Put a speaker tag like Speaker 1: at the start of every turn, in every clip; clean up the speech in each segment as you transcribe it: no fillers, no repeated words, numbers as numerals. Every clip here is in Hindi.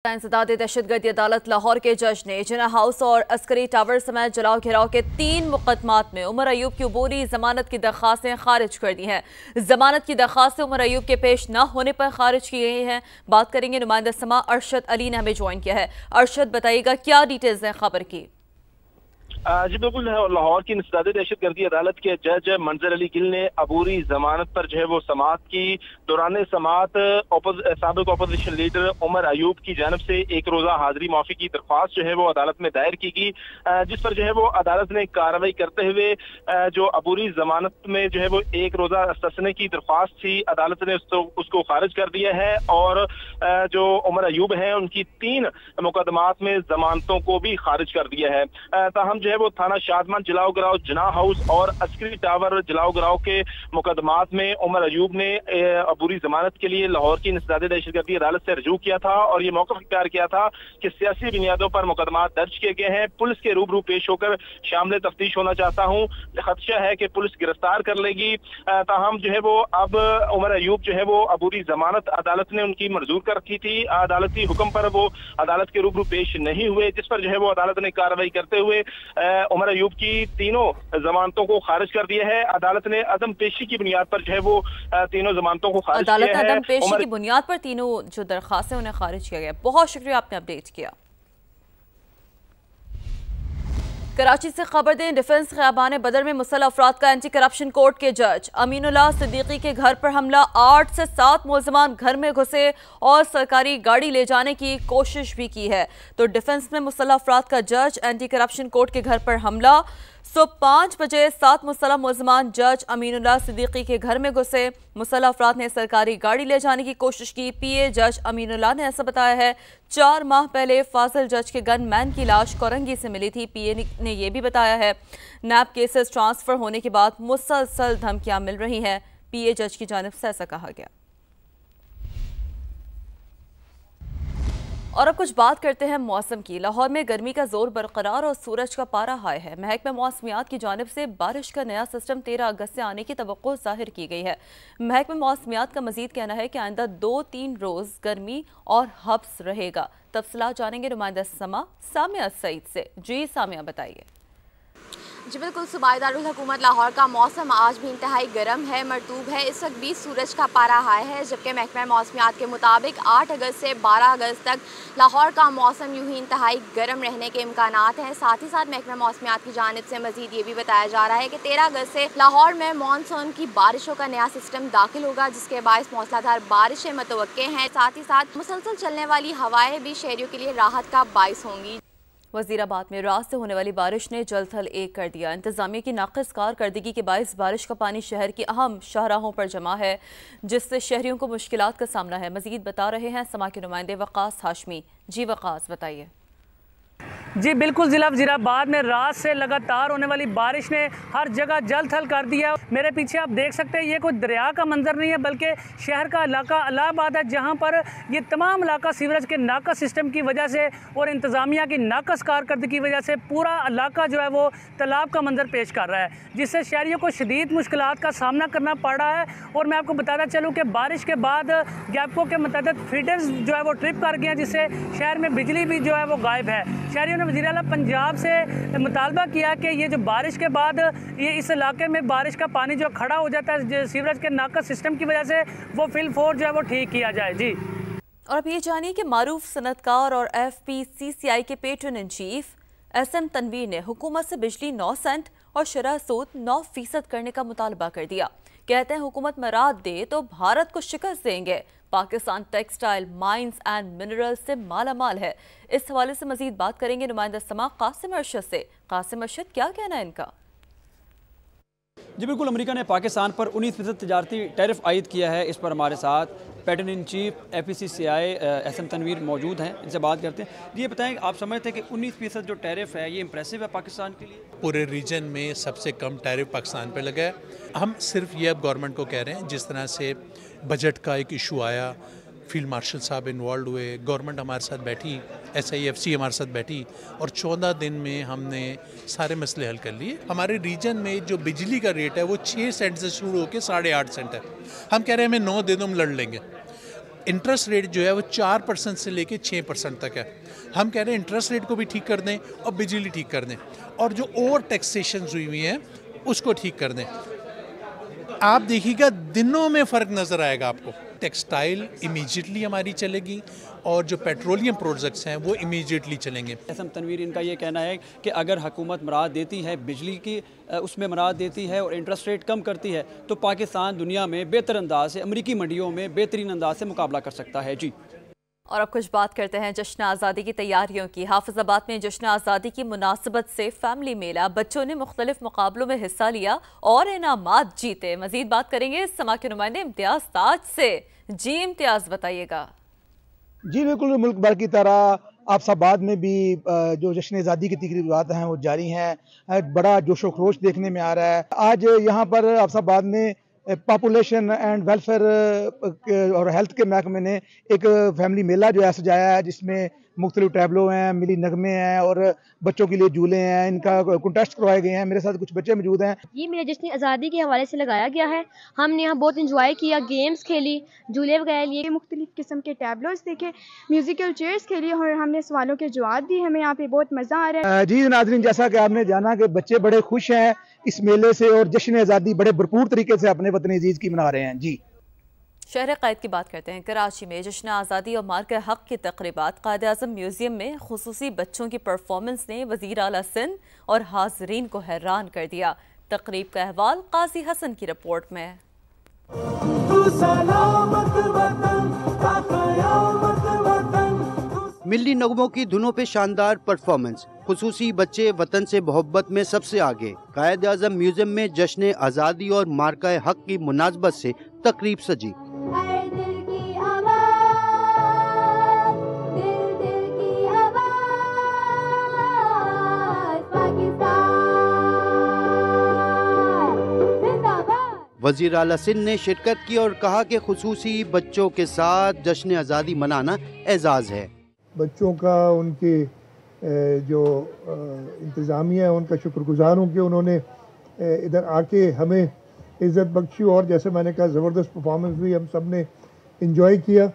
Speaker 1: इंसदादी दहशतगर्दी अदालत लाहौर के जज ने जिना हाउस और अस्करी टावर समेत जलाओ घिराव के 3 मुकदमात में उमर अयूब की अबूरी जमानत की दरखास्तें खारिज कर दी हैं। जमानत की दरखास्तें उमर अयूब के पेश न होने पर खारिज की गई हैं। बात करेंगे नुमाइंदा समा अरशद अली ने हमें ज्वाइन किया है। अरशद, बताइएगा क्या डिटेल्स हैं खबर की?
Speaker 2: जी बिल्कुल, लाहौर की इंसदादी दहशतगर्दी अदालत के जज मंजर अली गिल ने अबूरी जमानत पर जो है वो समाअत की। दौरान समाअत साबिक अपोजिशन लीडर उमर अयूब की जानब से एक रोजा हाजिरी माफी की दरख्वास्त जो है वो अदालत में दायर की गई, जिस पर जो है वो अदालत ने कार्रवाई करते हुए जो अबूरी जमानत में जो है वो एक रोजा ससने की दरख्वास्त थी, अदालत ने उसको खारिज कर दिया है और जो उमर अयूब है उनकी 3 मुकदमात में जमानतों को भी खारिज कर दिया है। ताहम जो है वो थाना शादमान जलाओ गिराव जिना हाउस और अस्करी टावर जलाओ गिराव के मुकदमात में उमर अयूब ने अबूरी जमानत के लिए लाहौर की इंसदादी दहशतगर्दी अदालत से रजू किया था और ये मौक़िफ़ इख्तियार किया था कि सियासी बुनियादों पर मुकदमात दर्ज किए गए हैं। पुलिस के रूबरू पेश होकर शामिल तफ्तीश होना चाहता हूँ, खदशा है कि पुलिस गिरफ्तार कर लेगी। ताहम जो है वो अब उमर अयूब जो है वो अबूरी जमानत अदालत ने उनकी मंजूर कर रखी थी, अदालती हुक्म पर वो अदालत के रूबरू पेश नहीं हुए, जिस पर जो है वो अदालत ने कार्रवाई करते हुए उमर अयूब की तीनों जमानतों को खारिज कर दिया है। अदालत ने अदम पेशी की बुनियाद पर जो है वो तीनों जमानतों को खारिज किया है।
Speaker 1: अदालत अदम पेशी की बुनियाद पर तीनों जो दरखास्तें उन्हें खारिज किया गया। बहुत शुक्रिया, आपने अपडेट किया। कराची से खबर दें, डिफेंस खियाबान बदर में मुसल्लह अफराद का एंटी करप्शन कोर्ट के जज अमीनुल्लाह सिद्दीकी के घर पर हमला। 8 से 7 मुलजमान घर में घुसे और सरकारी गाड़ी ले जाने की कोशिश भी की है। तो डिफेंस में मुसल्लह अफराद का जज एंटी करप्शन कोर्ट के घर पर हमला। 5 बजे 7 मुसल्लह मुलजमान जज अमीनुल्लाह सिद्दीकी के घर में घुसे। मुसल्लह अफराद ने सरकारी गाड़ी ले जाने की कोशिश की। पीए जज अमीनुल्लाह ने ऐसा बताया है। 4 माह पहले फाजिल जज के गनमैन की लाश कोरंगी से मिली थी। पीए ने यह भी बताया है नैब केसेस ट्रांसफर होने के बाद मुसलसल धमकियां मिल रही हैं। पीए जज की जानिब से ऐसा कहा गया। और अब कुछ बात करते हैं मौसम की। लाहौर में गर्मी का जोर बरकरार और सूरज का पारा हाई है। महकमा मौसमियात की जानिब से बारिश का नया सिस्टम 13 अगस्त से आने की तवक्को जाहिर की गई है। महकमा मौसमियात का मजीद कहना है कि आइंदा 2-3 रोज गर्मी और हब्स रहेगा। तफसीलात जानेंगे नुमाइंदा समा सामिया सईद से। जी सामिया, बताइए।
Speaker 3: जी बिल्कुल, सूबाई दारुल हुकूमत लाहौर का मौसम आज भी इंतहाई गर्म है, मरतूब है। इस वक्त 20 सूरज का पारा हाई है, जबकि महकमा मौसमियात के मुताबिक 8 अगस्त से 12 अगस्त तक लाहौर का मौसम यूं ही इंतहाई गर्म रहने के इम्कानात हैं। साथ ही साथ महकमा मौसमियात की जानिब से मजीद ये भी बताया जा रहा है कि 13 अगस्त से लाहौर में मानसून की बारिशों का नया सिस्टम दाखिल होगा, जिसके बायस मौसलाधार बारिशें मुतवक्के हैं। साथ ही साथ मुसलसल चलने वाली हवाएं भी शहरियों के लिए राहत का बायस होंगी।
Speaker 1: वजीराबाद में रात से होने वाली बारिश ने जल थल एक कर दिया। इंतजामिया की नाक़िस कारकर्दगी के बायस बारिश का पानी शहर की अहम शाहराहों पर जमा है, जिससे शहरियों को मुश्किलात का सामना है। मजीद बता रहे हैं समा के नुमाइंदे वक़ास हाशमी। जी वक़ास, बताइए।
Speaker 4: जी बिल्कुल, ज़िला वज़ीराबाद में रात से लगातार होने वाली बारिश ने हर जगह जल थल कर दिया। मेरे पीछे आप देख सकते हैं ये कोई दरिया का मंजर नहीं है, बल्कि शहर का इलाका इलाहाबाद है, जहाँ पर ये तमाम इलाका सीवरेज के नाकस सिस्टम की वजह से और इंतज़ामिया की नाकस कारकर्दगी की वजह से पूरा इलाका जो है वो तालाब का मंजर पेश कर रहा है, जिससे शहरियों को शदीद मुश्किलात का सामना करना पड़ रहा है। और मैं आपको बताता चलूँ कि बारिश के बाद गैपको के मुताबिक फीडर्स जो है वो ट्रिप कर गए हैं, जिससे शहर में बिजली भी जो है वो गायब है। शहरियों ने वज़ीर आला पंजाब से मुतालबा किया कि ये जो बारिश के बाद ये इस इलाके में बारिश का पानी जो खड़ा हो जाता है सीवरेज के नाकस सिस्टम की वजह से, वो फिलफोर जो है वो ठीक किया जाए। जी,
Speaker 1: और अब ये जानिए कि मारूफ सनतकार और FPCCI के patron in chief SM Tanvir ने हुकूमत से बिजली 9 सेंट और शरह सूद 9% करने का मुतालबा कर दिया। कहते हैं हुकूमत मराद दे तो भारत को शिकस्त देंगे। Pakistan textile, mines and minerals से माला माल है। इस हवाले से मजीद बात करेंगे नुमाइंदा समा कासिम अरशद से। कासिम अरशद, क्या कहना है इनका?
Speaker 5: जी बिल्कुल, अमेरिका ने पाकिस्तान पर 19% तजारती टैरिफ आयद किया है। इस पर हमारे साथ patron in chief FPCCI SM Tanvir मौजूद हैं, इनसे बात करते हैं। ये बताएं, आप समझते हैं कि 19% जो टैरिफ है ये इंप्रेसिव है पाकिस्तान के लिए?
Speaker 6: पूरे रीजन में सबसे कम टैरिफ पाकिस्तान पे लगा है। हम सिर्फ ये अब गवर्नमेंट को कह रहे हैं, जिस तरह से बजट का एक इशू आया, फील्ड मार्शल साहब इन्वॉल्व हुए, गवर्नमेंट हमारे साथ बैठी, SIFC हमारे साथ बैठी और 14 दिन में हमने सारे मसले हल कर लिए। हमारे रीजन में जो बिजली का रेट है वो 6 सेंट से शुरू होकर 8.5 सेंट है। हम कह रहे हैं हमें 9 दे दो, हम लड़ लेंगे। इंटरेस्ट रेट जो है वो 4% से लेके 6% तक है। हम कह रहे हैं इंटरेस्ट रेट को भी ठीक कर दें और बिजली ठीक कर दें, और जो ओवर टैक्सेशन हुई हुई हैं उसको ठीक कर दें। आप देखिएगा दिनों में फ़र्क नज़र आएगा आपको। टेक्सटाइल इमीडिएटली हमारी चलेगी और जो पेट्रोलियम प्रोडक्ट्स हैं वो इमीडिएटली चलेंगे।
Speaker 5: एहसन तनवीर, इनका ये कहना है कि अगर हुकूमत मराद देती है बिजली की, उसमें मराद देती है और इंटरेस्ट रेट कम करती है, तो पाकिस्तान दुनिया में बेहतर अंदाज से अमरीकी मंडियों में बेहतरीन अंदाज से मुकाबला कर सकता है। जी,
Speaker 1: और अब कुछ बात करते हैं जश्न आज़ादी की तैयारियों की। हाफिजाबाद में जश्न आज़ादी की मुनासिबत से फैमिली मेला, बच्चों ने मुख्तलिफ मुकाबलों में हिस्सा लिया और इनामात जीते। मजीद बात करेंगे समा के नुमाइंदे इम्तियाज ताज से। जी इम्तियाज, बताइएगा।
Speaker 7: जी बिल्कुल, मुल्क भर की तरह आफसाबाद में भी जो जश्न आज़ादी की तकरीबात हैं वो जारी हैं। बड़ा जोशो खरोश देखने में आ रहा है। आज यहाँ पर आफसाबाद में पॉपुलेशन एंड वेलफेयर और हेल्थ के महकमे ने एक फैमिली मेला जो है सजाया है, जिसमें मुख्तलिफ टैबलो हैं, मिली नगमे हैं और बच्चों के लिए झूले हैं। इनका कंटेस्ट करवाए गए हैं। मेरे साथ कुछ बच्चे मौजूद हैं।
Speaker 8: ये मेरे जश्न आज़ादी के हवाले से लगाया गया है। हमने यहाँ बहुत इंजॉय किया, गेम्स खेली, झूले वगैरह लिए, मुख्तलिफ किस्म के टैबलोस देखे, म्यूजिकल चेयर्स खेली और हमने सवालों के जवाब दिए। हमें यहाँ पे बहुत मज़ा आ रहा है।
Speaker 7: जी नाज़रीन, जैसा कि आपने जाना कि बच्चे बड़े खुश हैं इस मेले से और जश्न आज़ादी बड़े भरपूर तरीके से अपने वतन अजीज की मना रहे हैं। जी,
Speaker 1: शहर क़ैद की बात करते हैं। कराची में जश्न आज़ादी और मार्के हक़ की तक़रीबात, क़ायद-ए-आज़म म्यूज़ियम में खुसूसी बच्चों की परफॉर्मेंस ने वज़ीर आला सिंध और हाज़रीन को हैरान कर दिया। तक़रीब का अहवाल काजी हसन की रिपोर्ट में।
Speaker 9: मिली नगमों की धुनों पे शानदार परफॉर्मेंस, खुसूसी बच्चे वतन से मोहब्बत में सबसे आगे। क़ायद-ए-आज़म म्यूज़ियम में जश्न आज़ादी और मार्का हक़ की मुनासबत से तकरीब सजी। वज़ीर आला सिंध ने शिरकत की और कहा कि खुसूसी बच्चों के साथ जश्न आज़ादी मनाना एजाज़ है।
Speaker 10: बच्चों का, उनके जो इंतज़ामिया है उनका शुक्रगुजार हूँ कि उन्होंने इधर आके हमें इज़्ज़त बख्शी और जैसे मैंने कहा ज़बरदस्त परफॉर्मेंस भी हम सब ने इंजॉय किया।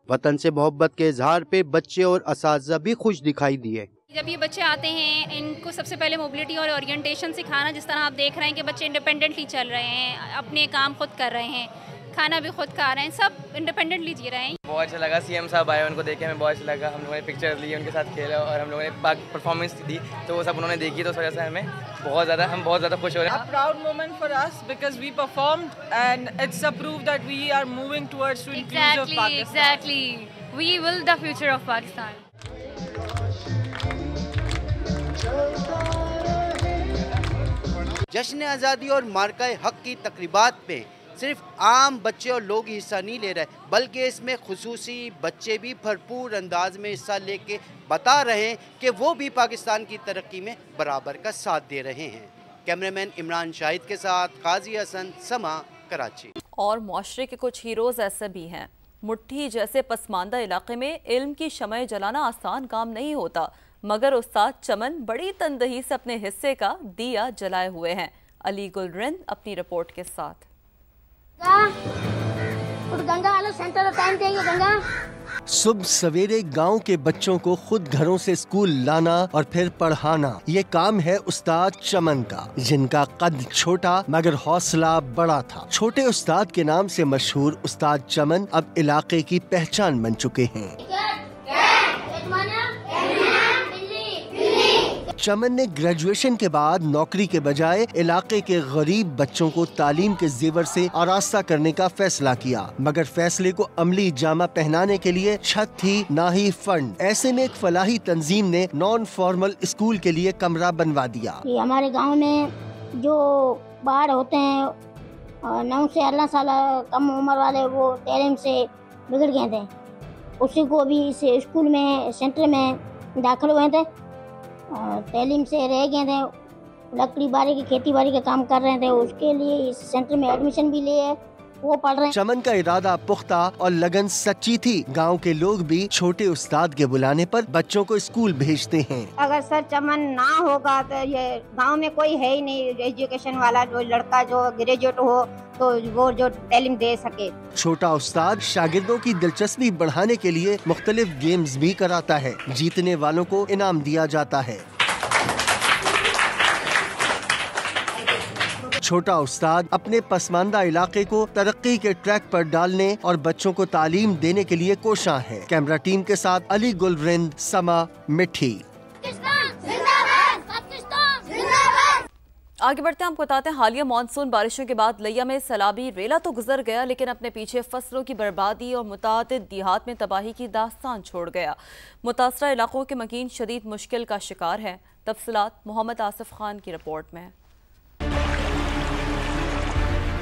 Speaker 9: वतन से मोहब्बत के इजहार पे बच्चे और असातिज़ा भी खुश दिखाई दिए।
Speaker 11: जब ये बच्चे आते हैं, इनको सबसे पहले मोबिलिटी और ओरिएंटेशन सिखाना। जिस तरह आप देख रहे हैं कि बच्चे इंडिपेंडेंटली चल रहे हैं, अपने काम खुद कर रहे हैं, खाना भी खुद खा रहे हैं, सब इंडिपेंडेंटली जी रहे हैं।
Speaker 12: बहुत अच्छा लगा, सीएम साहब आए, उनको देख के हमें बहुत अच्छा लगा। हम लोगों ने पिक्चर ली, उनके साथ खेला और हम लोगों ने परफॉर्मेंस दी, तो वो सब उन्होंने देखी, तो उस वजह से हम बहुत ज़्यादा खुश हो रहे हैं।
Speaker 13: Proud moment for us because we performed and it's a proof that we are moving towards to inclusive Pakistan.
Speaker 11: Exactly, we will the future of Pakistan.
Speaker 9: जश्न आज़ादी और मार्का हक़ की तकरीबात में सिर्फ आम बच्चे और लोग हिस्सा नहीं ले रहे, बल्कि इसमें खुसूसी बच्चे भी भरपूर अंदाज में हिस्सा लेके बता रहे हैं कि वो भी पाकिस्तान की तरक्की में बराबर का साथ दे रहे हैं। कैमरामैन इमरान शाहिद के साथ काजी हसन, समा, कराची।
Speaker 1: और मुआशरे के कुछ हीरोज़ ऐसे भी हैं। मुट्ठी जैसे पसमानदा इलाके में इल्म की शमए जलाना आसान काम नहीं होता, मगर उस्ताद चमन बड़ी तनदही से अपने हिस्से का दिया जलाए हुए हैं। अली गुलरिंद अपनी रिपोर्ट के साथ।
Speaker 9: सुबह सवेरे गांव के बच्चों को खुद घरों से स्कूल लाना और फिर पढ़ाना, ये काम है उस्ताद चमन का, जिनका कद छोटा मगर हौसला बड़ा था। छोटे उस्ताद के नाम से मशहूर उस्ताद चमन अब इलाके की पहचान बन चुके हैं। चमन ने ग्रेजुएशन के बाद नौकरी के बजाय इलाके के गरीब बच्चों को तालीम के जेवर से आरास्ता करने का फैसला किया, मगर फैसले को अमली जामा पहनाने के लिए छत थी ना ही फंड। ऐसे में एक फलाही तंजीम ने नॉन फॉर्मल स्कूल के लिए कमरा बनवा दिया।
Speaker 14: हमारे गांव में जो बाहर होते हैं 9 से 11 साल कम उम्र वाले, वो तालीम से बिगड़ गए थे, उसी को भी इस स्कूल में सेंटर में दाखिल हुए थे, तालीम से रह गए थे, लकड़ी बारी की खेती बाड़ी का काम कर रहे थे, उसके लिए इस सेंटर में एडमिशन भी लिए वो पढ़ रहे हैं।
Speaker 15: चमन का इरादा पुख्ता और लगन सच्ची थी। गांव के लोग भी छोटे उस्ताद के बुलाने पर बच्चों को स्कूल भेजते हैं।
Speaker 14: अगर सर चमन ना होगा तो ये गांव में कोई है ही नहीं एजुकेशन वाला, जो लड़का जो ग्रेजुएट हो तो वो जो तालीम दे सके।
Speaker 15: छोटा उस्ताद शागिर्दों की दिलचस्पी बढ़ाने के लिए मुख्तलिफ गेम्स भी कराता है। जीतने वालों को इनाम दिया जाता है। छोटा उस्ताद अपने पसमानदा इलाके को तरक्की के ट्रैक पर डालने और बच्चों को तालीम देने के लिए कोशां है। कैमरा टीम के साथ अली गुलरिंद, समा, मिठी।
Speaker 1: आगे बढ़ते हैं, आपको बताते हैं हालिया मानसून बारिशों के बाद लिया में सैलाबी रेला तो गुजर गया, लेकिन अपने पीछे फसलों की बर्बादी और मुतादिद देहात में तबाही की दास्तान छोड़ गया। मुतासरा इलाकों के मकीन शदीद मुश्किल का शिकार है। तफसीलात मोहम्मद आसिफ खान की रिपोर्ट में।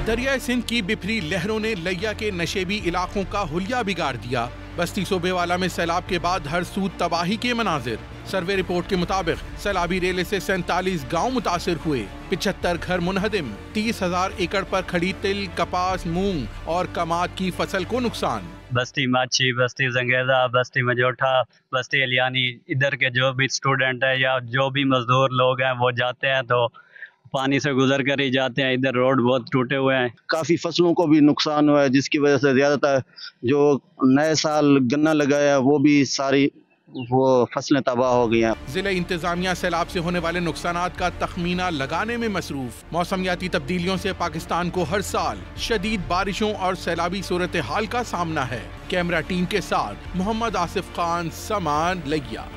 Speaker 16: दरिया सिंध की बिफरी लहरों ने लिया के नशेबी इलाकों का हुलिया बिगाड़ दिया। बस्ती सोबेवाला में सैलाब के बाद हर सूद तबाही के मनाजिर। सर्वे रिपोर्ट के मुताबिक सैलाबी रेले से 47 गांव मुतासिर हुए, 75 घर मुनहदिम, 30,000 एकड़ पर खड़ी तिल, कपास, मूंग और कमाद की फसल को नुकसान।
Speaker 17: बस्ती माची, बस्ती जंगेजा, बस्ती मजोठा, बस्ती एलियानी, इधर के जो भी स्टूडेंट है या जो भी मजदूर लोग हैं वो जाते हैं तो पानी से गुजर कर ही जाते हैं। इधर रोड बहुत टूटे हुए हैं।
Speaker 18: काफ़ी फसलों को भी नुकसान हुआ है, जिसकी वजह से ज़्यादातर जो नए साल गन्ना लगाया वो भी सारी वो फसलें तबाह हो गई हैं।
Speaker 16: जिला इंतजामिया सैलाब से होने वाले नुकसानात का तखमीना लगाने में मसरूफ। मौसमियाती तब्दीलियों से पाकिस्तान को हर साल शदीद बारिशों और सैलाबी सूरत हाल का सामना है। कैमरा टीम के साथ मोहम्मद आसिफ खान, समान, लिया।